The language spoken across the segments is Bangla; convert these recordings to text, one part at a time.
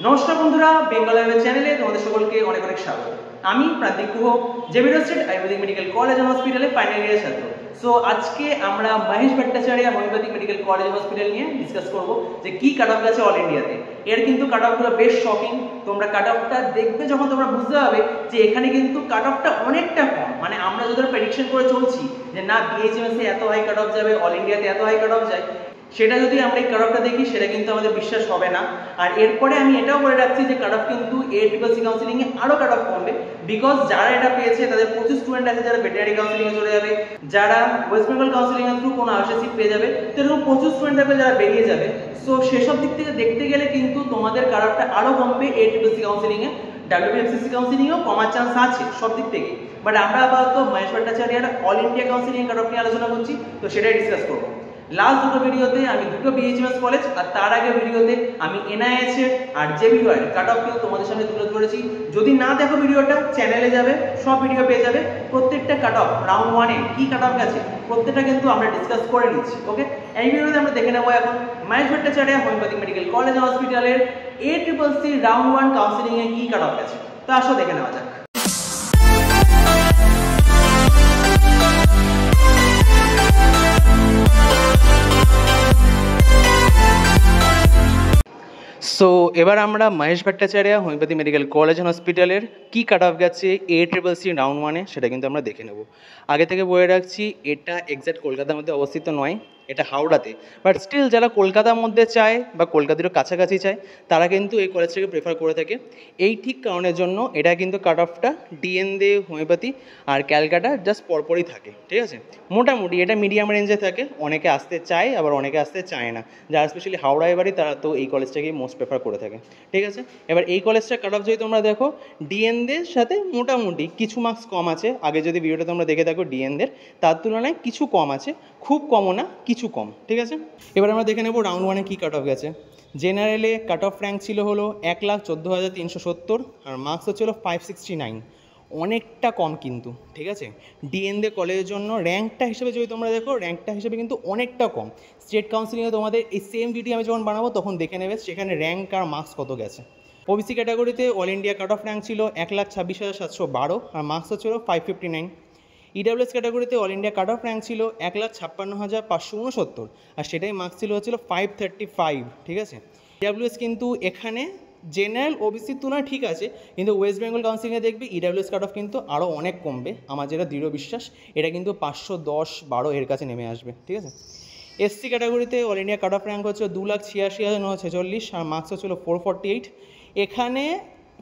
নমস্কার বন্ধুরা, বেঙ্গল আইএমএ চ্যানেলে তোমাদের সকলকে অনেক অনেক স্বাগত। আমি Prantik Guha, Xavier state Ayurvedic medical college and হসপিটালে ফাইনাল ইয়ারের ছাত্র। সো আজকে আমরা Mahesh Bhattacharya homeopathic medical college and hospital নিয়ে ডিসকাস করব যে কি কাট অফ গেছে অল ইন্ডিয়াতে। এর কিন্তু কাট অফগুলো বেশ শকিং। তোমরা কাট অফটা দেখবে যখন তোমরা বুঝতে পারবে যে এখানে কিন্তু কাট অফটা অনেকটা কম। মানে আমরা যদি প্রেডিকশন করে চলছি যে না বিএইচএমএস এ এত হাই কাট অফ যাবে, অল ইন্ডিয়াতে এত হাই কাট অফ যায়, সেটা যদি আমরা এই কাট অফটা দেখি সেটা কিন্তু আমাদের বিশ্বাস হবে না। আর এরপরে আমি এটাও বলে রাখছি যে কাট অফ কিন্তু ACCC কাউন্সিলিং এ আরো কাট অফ কমবে, বিকজ যারা এটা পেয়েছে তাদের প্রচুর স্টুডেন্ট আছে যারা ভেটেরিনারি কাউন্সিলিং এ চলে যাবে, যারা ওয়েস্ট বেঙ্গল কাউন্সিলিং এর থ্রু কোনো আশা সিট পেয়ে যাবে, তো এরকম প্রচুর স্টুডেন্ট থাকবে যারা বেরিয়ে যাবে। সো সেসব দিক থেকে দেখতে গেলে কিন্তু তোমাদের কাট অফটা আরো কমবে ACCC কাউন্সিলিং এ। WBFCC কাউন্সিলিং এও কমার চান্স আছে সব দিক থেকে। বাট আমরা আপাতত মহেশ ভট্টাচার্যের all India counselling cut off নিয়ে আলোচনা করছি, তো সেটাই ডিসকাস করবো। লাস্ট দুটো ভিডিওতে আমি দুটো বিএইচএমএস কলেজ আর তার আগে ভিডিওতে আমি NIH আর JBY কাট অফ কিন্তু তোমাদের সামনে তুলে ধরেছি। যদি না দেখো ভিডিওটা, চ্যানেলে যাবে, সব ভিডিও পেয়ে যাবে। প্রত্যেকটা কাট অফ রাউন্ড 1 এ কি কাট অফ গেছে প্রত্যেকটা কিন্তু আমরা ডিসকাস করে নিচ্ছি। ওকে, এই ভিডিওতে আমরা দেখে নেবো এখন Mahesh Bhattacharya homeopathic medical college and হসপিটালের ACCC রাউন্ড 1 কাউন্সিলিং এ কি কাট অফ গেছে। তো আসো দেখে নেওয়া যাক। সো এবার আমরা Mahesh Bhattacharya homeopathy medical college and হসপিটালের কি কাট অফ গেছে ACCC রাউন্ড 1 এ সেটা কিন্তু আমরা দেখে নেব। আগে থেকে বলে রাখছি, এটা এক্স্যাক্ট কলকাতার মধ্যে অবস্থিত নয়, এটা হাওড়াতে। বাট স্টিল যারা কলকাতার মধ্যে চায় বা কলকাতার কাছাকাছি চায় তারা কিন্তু এই কলেজটাকে প্রেফার করে থাকে। এই ঠিক কারণের জন্য এটা কিন্তু কাট অফটা DN দে হোমিওপ্যাথি আর ক্যালকাটা জাস্ট পরপরই থাকে, ঠিক আছে। মোটামুটি এটা মিডিয়াম রেঞ্জে থাকে, অনেকে আসতে চায় আবার অনেকে আসতে চায় না। যারা স্পেশালি হাওড়ায় বাড়ি তারা তো এই কলেজটাকেই মোস্ট প্রেফার করে থাকে, ঠিক আছে। এবার এই কলেজটা কাট অফ যদি তোমরা দেখো, DN দের সাথে মোটামুটি কিছু মার্কস কম আছে। আগে যদি ভিডিওটা তোমরা দেখে থাকো DN দের, তার তুলনায় কিছু কম আছে, খুব কমও না, কিছু কম, ঠিক আছে। এবার আমরা দেখে নেব রাউন্ড 1 এ কী কাট অফ গেছে। জেনারেলে কাট অফ র্যাঙ্ক ছিল হলো 1,14,370 আর মার্কস হচ্ছিল 569, অনেকটা কম কিন্তু, ঠিক আছে। DN দে কলেজের জন্য র্যাঙ্কটা হিসেবে যদি তোমরা দেখো, র্যাঙ্কটা হিসেবে কিন্তু অনেকটা কম। স্টেট কাউন্সিলিংয়ে তোমাদের এই সেম ভিডিও আমি যখন বানাবো তখন দেখে নেবে সেখানে র্যাঙ্ক আর মার্কস কত গেছে। OBC ক্যাটাগরিতে all India cut off rank ছিল 1,26,712 আর মার্কস হচ্ছিল 559। EWS ক্যাটাগরিতে all India cut off rank ছিল 1,56,569 আর সেটাই মার্কস হচ্ছিল 535, ঠিক আছে। EWS কিন্তু এখানে জেনারেল OBCর তুলনায় ঠিক আছে, কিন্তু ওয়েস্ট বেঙ্গল কাউন্সিলিংয়ে দেখবি EWS কাট অফ কিন্তু আরও অনেক কমবে, আমার যেটা দৃঢ় বিশ্বাস। এটা কিন্তু 510-12 এর কাছে নেমে আসবে, ঠিক আছে। SC ক্যাটাগরিতে all India cut off rank হচ্ছে 2,86,946 আর মার্কস হচ্ছিল 448। এখানে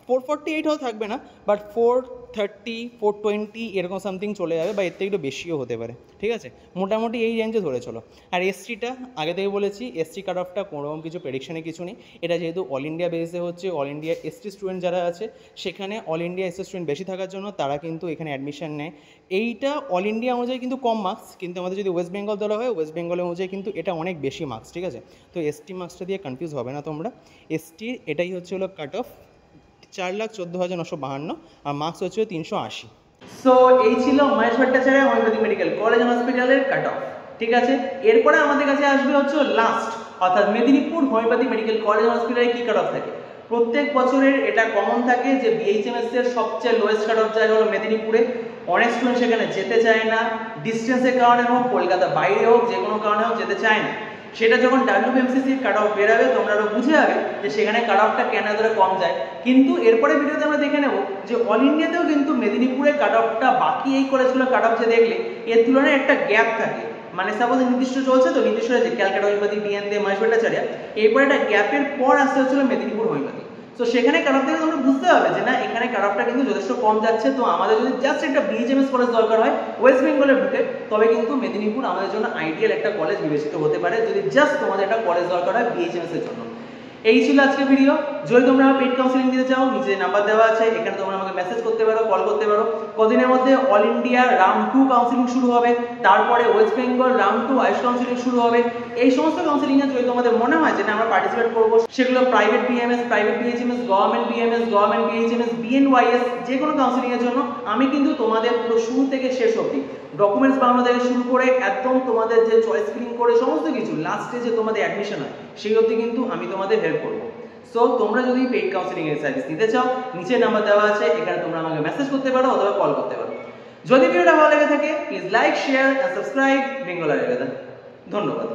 448ও থাকবে না, বাট 430, 420 এরকম সামথিং চলে যাবে, বা এর থেকে একটু বেশিও হতে পারে, ঠিক আছে। মোটামুটি এই রেঞ্জে ধরে চলো। আর SCটা আগে থেকে বলেছি, SC কাট অফটা কোনোরকম কিছু প্রেডিকশানে কিছু নেই। এটা যেহেতু অল ইন্ডিয়া বেসে হচ্ছে, অল ইন্ডিয়া ST স্টুডেন্ট যারা আছে সেখানে অল ইন্ডিয়া SC স্টুডেন্ট বেশি থাকার জন্য তারা কিন্তু এখানে অ্যাডমিশন নেয়। এইটা অল ইন্ডিয়া অনুযায়ী কিন্তু কম মার্কস, কিন্তু আমাদের যদি ওয়েস্ট বেঙ্গল ধরা হয়, ওয়েস্ট বেঙ্গল অনুযায়ী কিন্তু এটা অনেক বেশি মার্কস, ঠিক আছে। তো ST মার্কসটা দিয়ে কনফিউজ হবে না তোমরা। STর এটাই হচ্ছে হলো কাট অফ 4,14,952 আর মার্কস হচ্ছে 380। সো এই ছিল Mahesh Bhattacharya homeopathy medical college and হসপিটালের কাট অফ, ঠিক আছে। এরপরে আমাদের কাছে আসবে হচ্ছে লাস্ট, অর্থাৎ Medinipur homeopathy medical college and হসপিটালে কি কাট অফ থাকে। প্রত্যেক বছরের এটা কমন থাকে যে BHMS এর সবচেয়ে লোয়েস্ট কাট অফ যায় হলো মেদিনীপুরে। অনেক স্টুডেন্ট সেখানে যেতে চায় না, ডিস্টেন্সের কারণে হোক, কলকাতা বাইরে হোক, যে কোনো কারণে হোক যেতে চায় না। সেটা যখন WBMCC কাট অফ বেরাবে তোমরা আরো বুঝে যাবে যে সেখানে কাট অফটা কেন ধরে কম যায়। কিন্তু এরপরে ভিডিওতে আমরা দেখে নেব যে অল ইন্ডিয়াতেও কিন্তু মেদিনীপুরের কাট অফটা বাকি এই কলেজগুলো কাট অফ যে দেখলে এর তুলনায় একটা গ্যাপ থাকে। মানে সাপোজ নির্দিষ্ট চলছে, তো নির্দিষ্ট হয়েছে ক্যালকাটা হোমিওপ্যাথি, DN দে, মহেশ ভট্টাচার্য, এরপরে একটা গ্যাপের পর আসতে হচ্ছিল মেদিনীপুর হোমিওপ্যাথি। তো সেখানে কাট অফ থেকে তোমরা বুঝতে হবে যে না এখানে কাট অফটা কিন্তু যথেষ্ট কম যাচ্ছে। তো আমাদের যদি জাস্ট একটা BHMS কলেজ দরকার হয় ওয়েস্ট বেঙ্গলের বুকে, তবে কিন্তু মেদিনীপুর আমাদের জন্য আইডিয়াল একটা কলেজ বিবেচিত হতে পারে, যদি জাস্ট তোমাদের একটা কলেজ দরকার হয় BHMS এর জন্য। এই ছিল আজকের ভিডিও। যদি তোমরা পেড কাউন্সিলিং দিতে চাও, নিচে নাম্বার দেওয়া আছে, এখানে তোমরা আমাকে মেসেজ করতে পারো, কল করতে পারো। কদিনের মধ্যে অল ইন্ডিয়া রাউন্ড 2 কাউন্সিলিং শুরু হবে, তারপরে ওয়েস্ট বেঙ্গল রাউন্ড 2 আইস কাউন্সিলিং শুরু হবে। এই সমস্ত কাউন্সিলিং এ যদি তোমাদের মনে হয় যে না আমরা পার্টিসিপেট করব, সেগুলো private BMS, private BHMS, government BMS, government BHMS, BNYS, যে কোনো কাউন্সিলিং এর জন্য আমি কিন্তু তোমাদের পুরো শুরু থেকে শেষ অবধি ডকুমেন্টস বানানো থেকে শুরু করে একদম তোমাদের যে চয়েস ফিলিং করে সমস্ত কিছু লাস্টে যে তোমাদের অ্যাডমিশন হয় সেই অবধি কিন্তু আমি তোমাদের হেল্প করব। সো তোমরা যদি পেইড কাউন্সেলিং এর সার্ভিস নিতে চাও, নিচে নাম্বার দেওয়া আছে, এখানে তোমরা আমাকে মেসেজ করতে পারো অথবা কল করতে পারো। যদি ভিডিওটা ভালো লেগে থাকে please like, share and subscribe Bengal Ayurveda. ধন্যবাদ।